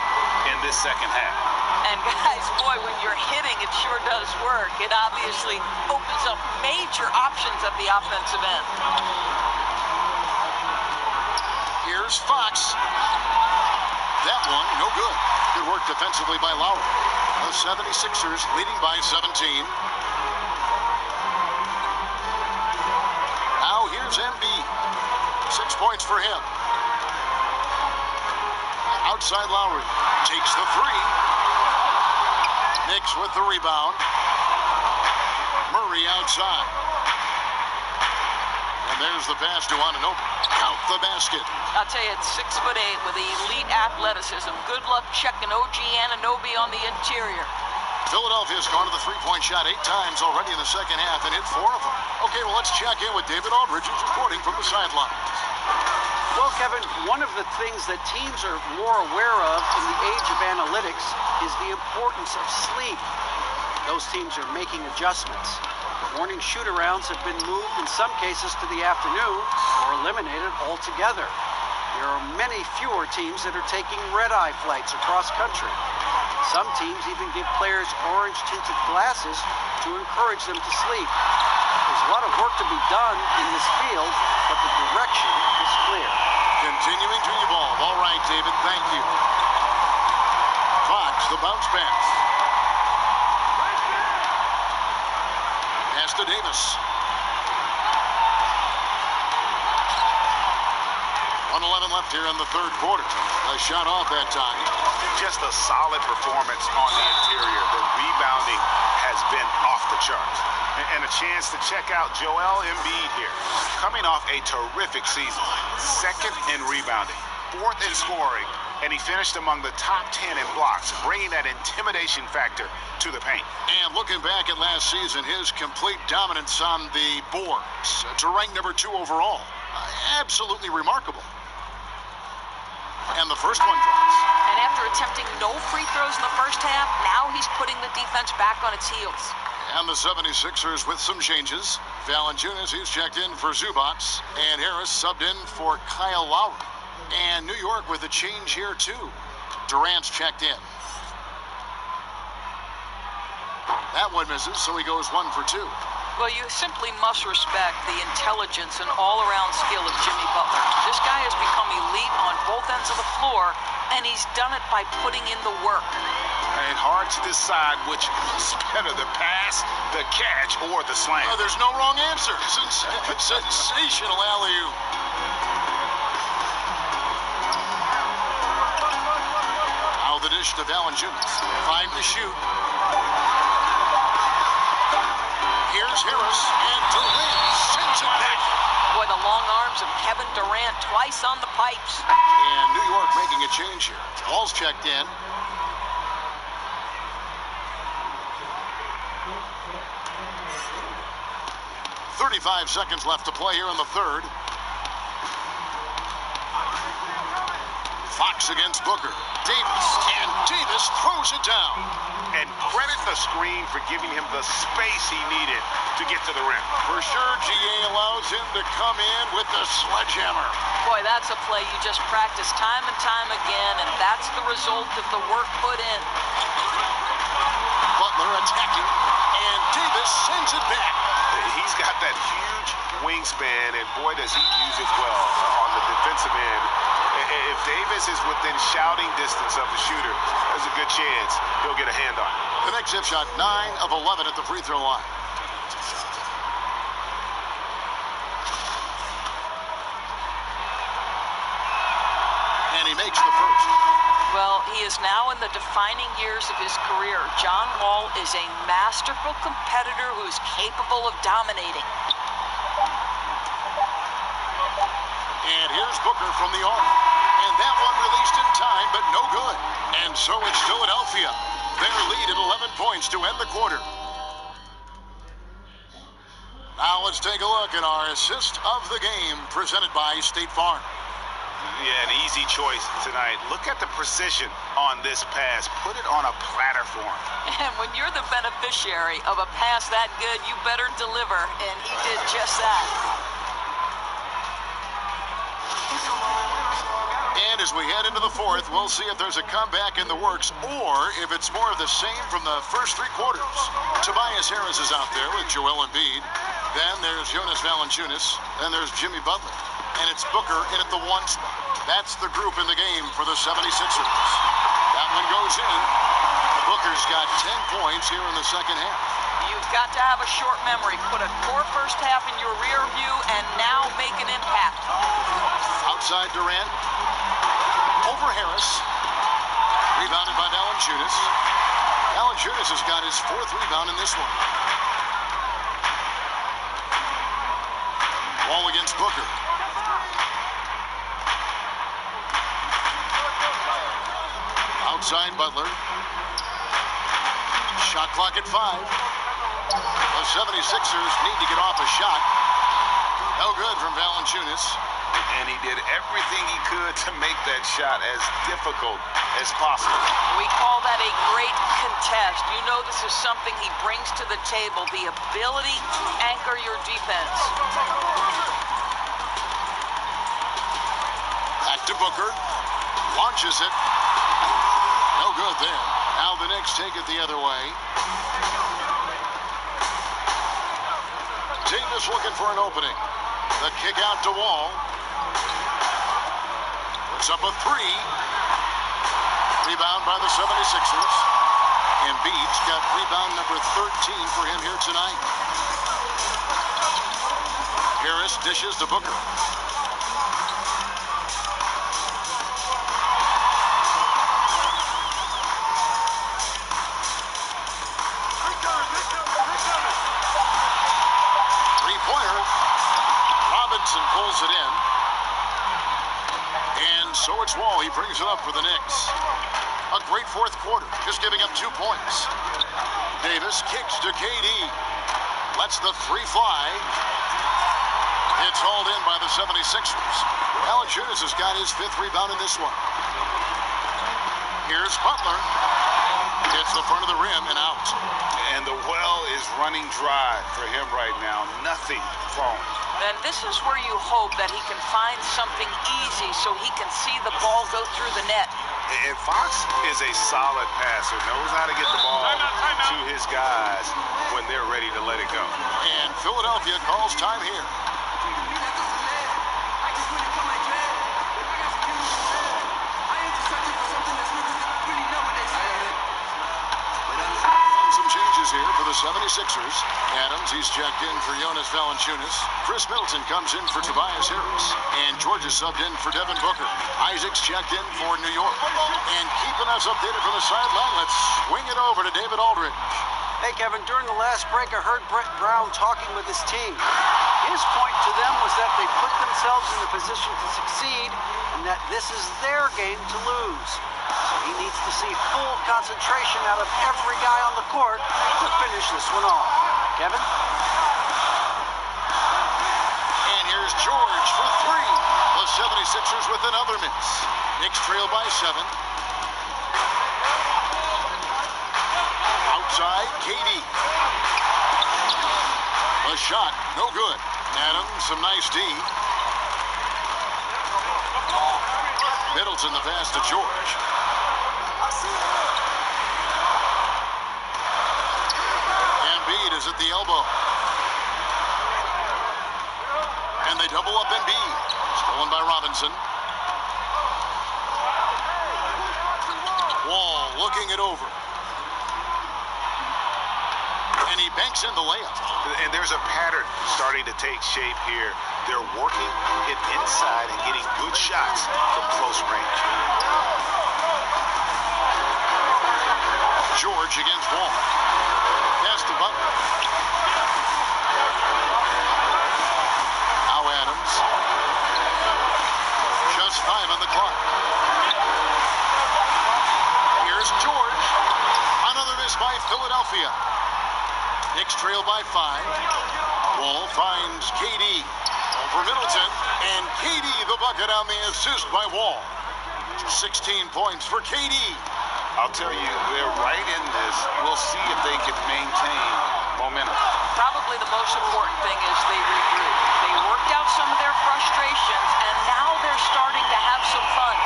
in this second half. And guys, boy, when you're hitting, it sure does work. It obviously opens up major options at the offensive end. Here's Fox. That one, no good. Good work defensively by Lowry. The 76ers leading by 17. Now here's Embiid. 6 points for him. Outside Lowry. Takes the 3. Knicks with the rebound. Murray outside. And there's the pass to Anunoby. Count the basket. I'll tell you, it's 6'8" with elite athleticism. Good luck checking OG Anunoby on the interior. Philadelphia's gone to the three-point shot 8 times already in the second half and hit 4 of them. Okay, well, let's check in with David Aldridge, who's reporting from the sidelines. Well, Kevin, one of the things that teams are more aware of in the age of analytics is the importance of sleep. Those teams are making adjustments. Morning shoot-arounds have been moved in some cases to the afternoon or eliminated altogether. There are many fewer teams that are taking red-eye flights across country. Some teams even give players orange-tinted glasses to encourage them to sleep. There's a lot of work to be done in this field, but the direction is clear. Continuing to evolve. All right, David, thank you. Fox, the bounce pass. Pass to Davis. 1:11 left here in the third quarter. A shot off that time. Just a solid performance on the interior. The rebounding has been off the charts. And a chance to check out Joel Embiid here. Coming off a terrific season. 2nd in rebounding. 4th in scoring, and he finished among the top 10 in blocks, bringing that intimidation factor to the paint. And looking back at last season, his complete dominance on the boards to rank number 2 overall. Absolutely remarkable. And the first one drops. And after attempting no free throws in the first half, now he's putting the defense back on its heels. And the 76ers with some changes. Valanciunas, he's checked in for Zubac. And Harris subbed in for Kyle Lowry. And New York with a change here, too. Durant's checked in. That one misses, so he goes 1 for 2. Well, you simply must respect the intelligence and all-around skill of Jimmy Butler. This guy has become elite on both ends of the floor, and he's done it by putting in the work. And hard to decide which is better, the pass, the catch, or the slam. There's no wrong answer. Sensational alley-oop. Now the dish to Valanciunas. 5 to shoot. Here's Harris, and Durant sends it back. Boy, the long arms of Kevin Durant twice on the pipes. And New York making a change here. Ball's checked in. .35 seconds left to play here in the third. Fox against Booker. Davis, and Davis throws it down. And credit the screen for giving him the space he needed to get to the rim. For sure, GA allows him to come in with the sledgehammer. Boy, that's a play you just practice time and time again, and that's the result of the work put in. Butler attacking, and Davis sends it back. He's got that huge wingspan, and boy, does he use it well on the defensive end. If Davis is within shouting distance of the shooter, there's a good chance he'll get a hand on it. The next zip shot, 9 of 11 at the free throw line. And he makes the first. Well, he is now in the defining years of his career. John Wall is a masterful competitor who is capable of dominating. And here's Booker from the arc. And that one released in time, but no good. And so it's Philadelphia. Their lead at 11 points to end the quarter. Now let's take a look at our assist of the game presented by State Farm. Yeah, an easy choice tonight. Look at the precision on this pass. Put it on a platter for him. And when you're the beneficiary of a pass that good, you better deliver, and he did just that. And as we head into the fourth, we'll see if there's a comeback in the works or if it's more of the same from the first 3 quarters. Tobias Harris is out there with Joel Embiid. Then there's Jonas Valanciunas. Then there's Jimmy Butler. And it's Booker in at the 1 spot. That's the group in the game for the 76ers. That one goes in. Booker's got 10 points here in the second half. You've got to have a short memory. Put a poor first half in your rear view and now make an impact. Outside Durant. Over Harris. Rebounded by Valanciunas. Valanciunas has got his 4th rebound in this one. Wall against Booker. Outside Butler. Shot clock at 5. The 76ers need to get off a shot. No good from Valanciunas. And he did everything he could to make that shot as difficult as possible. We call that a great contest. You know this is something he brings to the table, the ability to anchor your defense. Back to Booker. Launches it. No good there. Now the Knicks take it the other way. Davis looking for an opening. The kick out to Wall. Puts up a 3. Rebound by the 76ers. Embiid's got rebound number 13 for him here tonight. Harris dishes to Booker. Three-pointer. Robinson pulls it in. And So it's Wall. He brings it up for the Knicks. A great fourth quarter, just giving up 2 points. Davis kicks to KD. Lets the three fly. It's hauled in by the 76ers. Valanciunas has got his 5th rebound in this one. Here's Butler. Hits the front of the rim and out. And the well is running dry for him right now. Nothing falling. And this is where you hope that he can find something easy so he can see the ball go through the net. And Fox is a solid passer, knows how to get the ball to his guys when they're ready to let it go. And Philadelphia calls time here. Some changes here for the 76ers. Adams, he's checked in for Jonas Valanciunas. Chris Middleton comes in for Tobias Harris. And George is subbed in for Devin Booker. Isaac's checked in for New York. And keeping us updated from the sideline, let's swing it over to David Aldridge. Hey, Kevin, during the last break, I heard Brett Brown talking with his team. His point to them was that they put themselves in the position to succeed and that this is their game to lose. So he needs to see full concentration out of every guy on the court to finish this one off. Kevin? And here's George for 3. The 76ers with another miss. Knicks trail by 7. Outside, KD. A shot, no good. Adams, some nice D. Middleton the pass to George. Embiid is at the elbow. And they double up Embiid. Stolen by Robinson. Wall looking it over. And he banks in the layup. And there's a pattern starting to take shape here. They're working it inside and getting good shots from close range. George against Wall. Pass to Butler. Now Adams. Just 5 on the clock. Here's George. Another miss by Philadelphia. Knicks trail by 5. Wall finds KD over Middleton, and KD the bucket on the assist by Wall. 16 points for KD. I'll tell you, they're right in this. We'll see if they can maintain momentum. Probably the most important thing is they regrouped. They worked out some of their frustrations, and now they're starting to have some fun.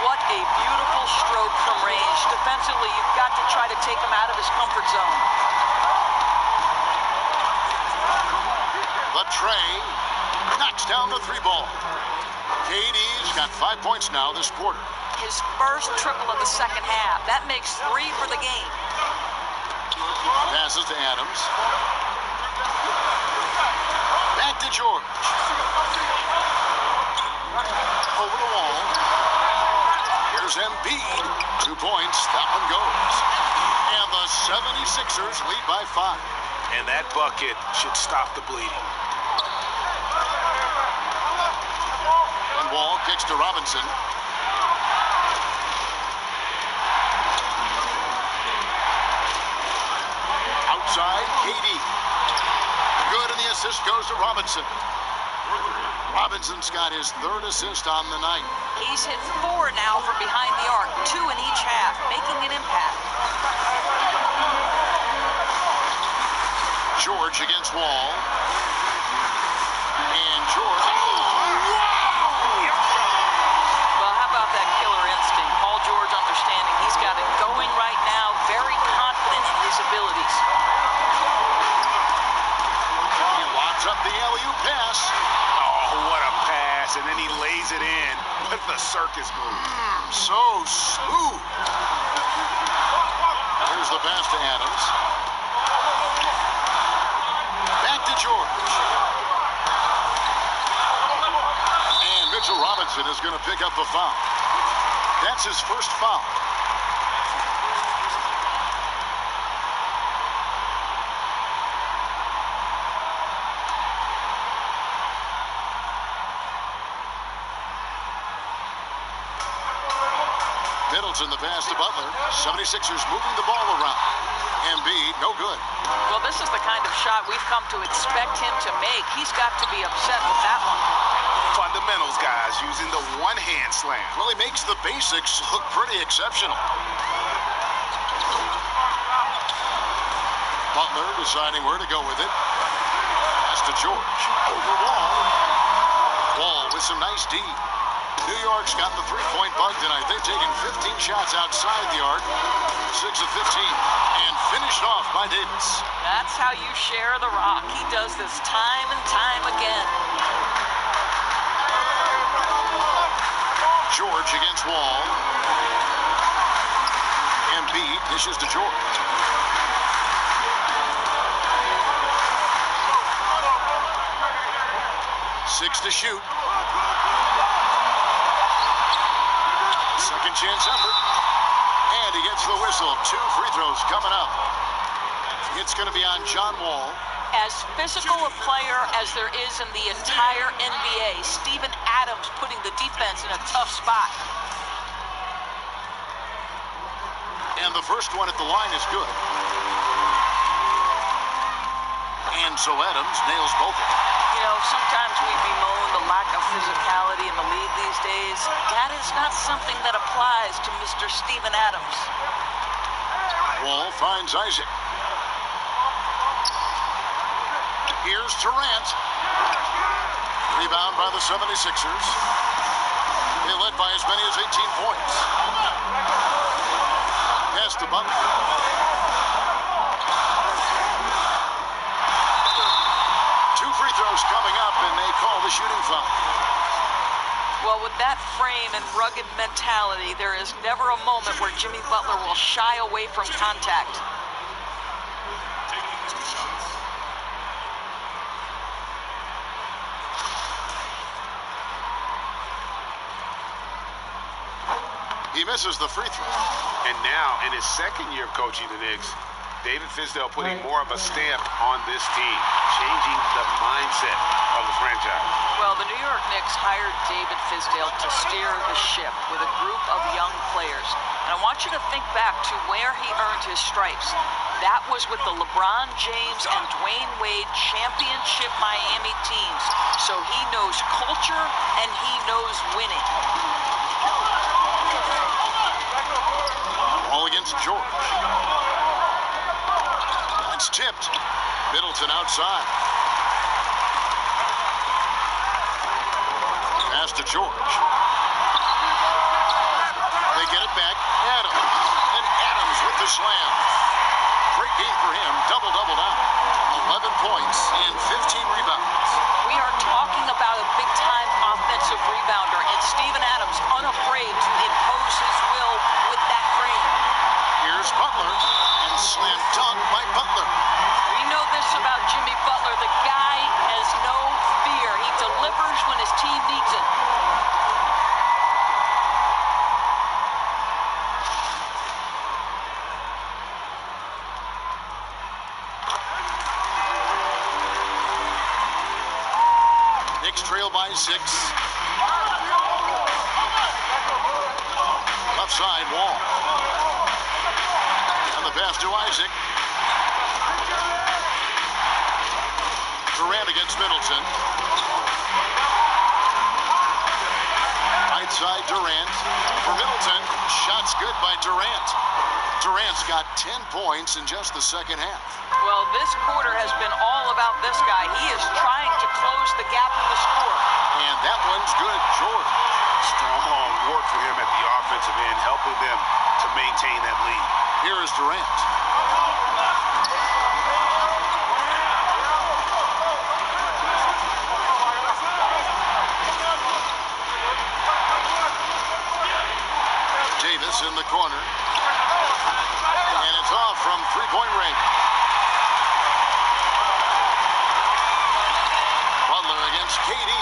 What a beautiful stroke from range. Defensively, you've got to try to take him out of his comfort zone. The tray knocks down the 3 ball. KD's got 5 points now this quarter. His first triple of the second half. That makes 3 for the game. Passes to Adams. Back to George. Over the wall. Here's Embiid. 2 points. That one goes. And the 76ers lead by 5. And that bucket should stop the bleeding. And Wall kicks to Robinson. Outside, KD. Good, and the assist goes to Robinson. Robinson's got his 3rd assist on the night. He's hit 4 now from behind the arc, 2 in each half, making an impact. George against Wall. And George. Oh, wow! Well, how about that killer instinct? Paul George understanding he's got it going right now, very confident in his abilities. He locks up the alley-oop pass. Oh, what a pass. And then he lays it in with the circus move. So smooth. Here's the pass to Adams. Back to George. And Mitchell Robinson is going to pick up the foul. That's his first foul. Middleton the pass to Butler. 76ers moving the ball around. Embiid, no good. Well, this is the kind of shot we've come to expect him to make. He's got to be upset with that one. Fundamentals, guys, using the one-hand slam. Well, he makes the basics look pretty exceptional. Butler deciding where to go with it. Pass to George. Over Wall. Wall with some nice D. New York's got the three-point bug tonight. They've taken 15 shots outside the arc. 6 of 15. And finished off by Davis. That's how you share the rock. He does this time and time again. George against Wall. Embiid dishes to George. Six to shoot. Second chance effort. And he gets the whistle. 2 free throws coming up. It's going to be on John Wall. As physical a player as there is in the entire NBA, Steven Adams putting the defense in a tough spot. And the first one at the line is good. And so Adams nails both of them. You know, sometimes we bemoan the lack of physicality in the league these days. That is not something that applies to Mr. Steven Adams. Wall finds Isaac. Here's Durant. Rebound by the 76ers. They led by as many as 18 points. Pass to Butler. Free throws coming up, and they call the shooting foul. Well, with that frame and rugged mentality, there is never a moment where Jimmy Butler will shy away from contact. He misses the free throw. And now, in his second year coaching the Knicks, David Fizdale putting more of a stamp on this team, changing the mindset of the franchise. Well, the New York Knicks hired David Fizdale to steer the ship with a group of young players. And I want you to think back to where he earned his stripes. That was with the LeBron James and Dwayne Wade championship Miami teams. So he knows culture and he knows winning. All against George. It's tipped. Middleton outside. Pass to George. They get it back. Adams. And Adams with the slam. Great game for him. Double-double now. 11 points and 15 rebounds. We are talking about a big-time offensive rebounder, and Steven Adams unafraid to impose his will with that frame. Here's Butler, and slam dunk by Butler. We know this about Jimmy Butler. The guy has no fear. He delivers when his team needs it. Knicks trail by 6. Left side, Wall. And the pass to Isaac. Durant against Middleton. Right side, Durant. For Middleton, shots good by Durant. Durant's got 10 points in just the second half. Well, this quarter has been all about this guy. He is trying to close the gap in the score. And that one's good, George. Strong work for him at the offensive end, helping them to maintain that lead. Here is Durant. Davis in the corner. And it's off from three-point range. Butler against KD.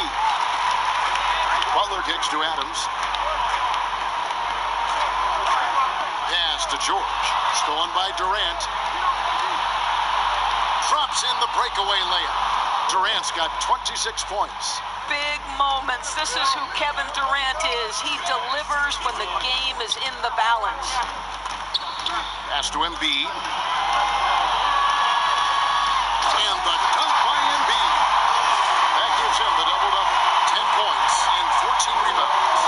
Butler kicks to Adams. Pass to George. Stolen by Durant. Drops in the breakaway layup. Durant's got 26 points. Big moments. This is who Kevin Durant is. He delivers when the game is in the balance. Pass to Embiid. And the dunk by Embiid. That gives him the doubled-up 10 points and 14 rebounds.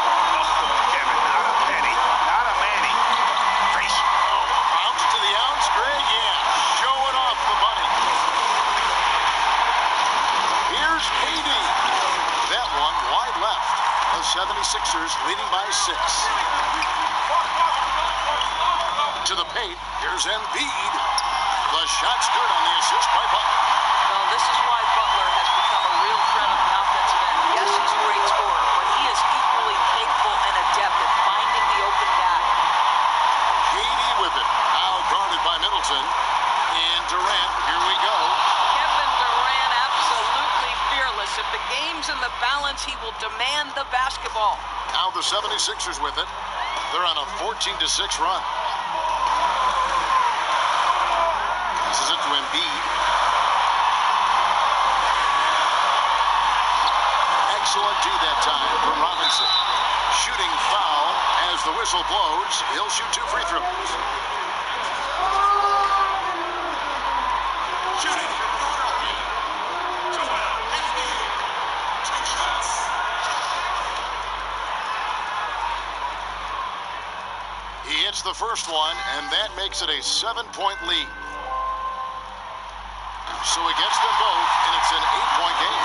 Kevin, not a penny, not a Manny. Bounce to the ounce, Greg, yeah. Showing off the money. Here's KD. That one wide left. The 76ers leading by 6. To the paint, here's Embiid. The shot's good on the assist by Butler. Well, this is why Butler has become a real threat on the offensive end. Yes, he's a great scorer, but he is equally capable and adept at finding the open guy. KD with it. Now guarded by Middleton. And Durant, here we go. Kevin Durant, absolutely fearless. If the game's in the balance, he will demand the basketball. Now the 76ers with it. They're on a 14-6 run. Passes it to Embiid. Excellent D that time from Robinson. Shooting foul as the whistle blows. He'll shoot 2 free throws. He hits the first one, and that makes it a 7-point lead. So he gets them both, and it's an 8-point game.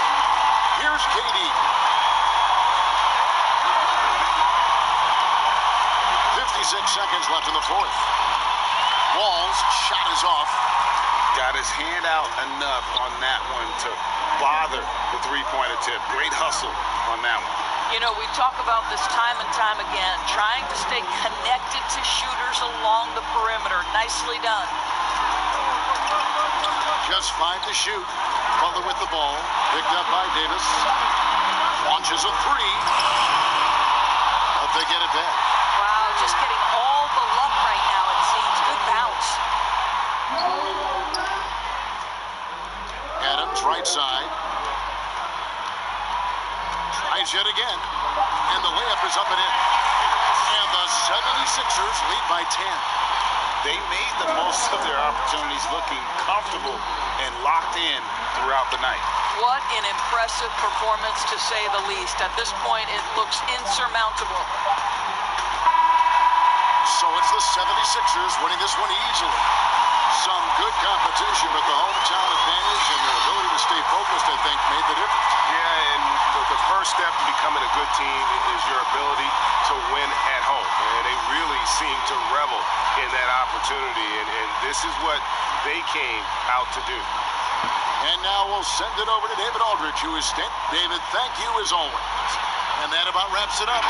Here's KD. 56 seconds left in the fourth. Wall's shot is off. Got his hand out enough on that one to bother the three-point attempt. Great hustle on that one. You know, we talk about this time and time again, trying to stay connected to shooters along the perimeter. Nicely done. Just 5 to shoot. Butler with the ball. Picked up by Davis. Launches a 3. But they get it back. Wow, just getting all the luck right now, it seems. Good bounce. Adams, right side. Tries yet again. And the layup is up and in. And the 76ers lead by 10. They made the most of their opportunities, looking comfortable and locked in throughout the night. What an impressive performance, to say the least. At this point, it looks insurmountable. So it's the 76ers winning this one easily. Some good competition, but the hometown advantage and their ability to stay focused, I think, made the difference. Yeah, and the first step to becoming a good team is your ability to win at home. And they really seem to revel in that opportunity, and this is what they came out to do. And now we'll send it over to David Aldridge, who is David, thank you as always. And that about wraps it up.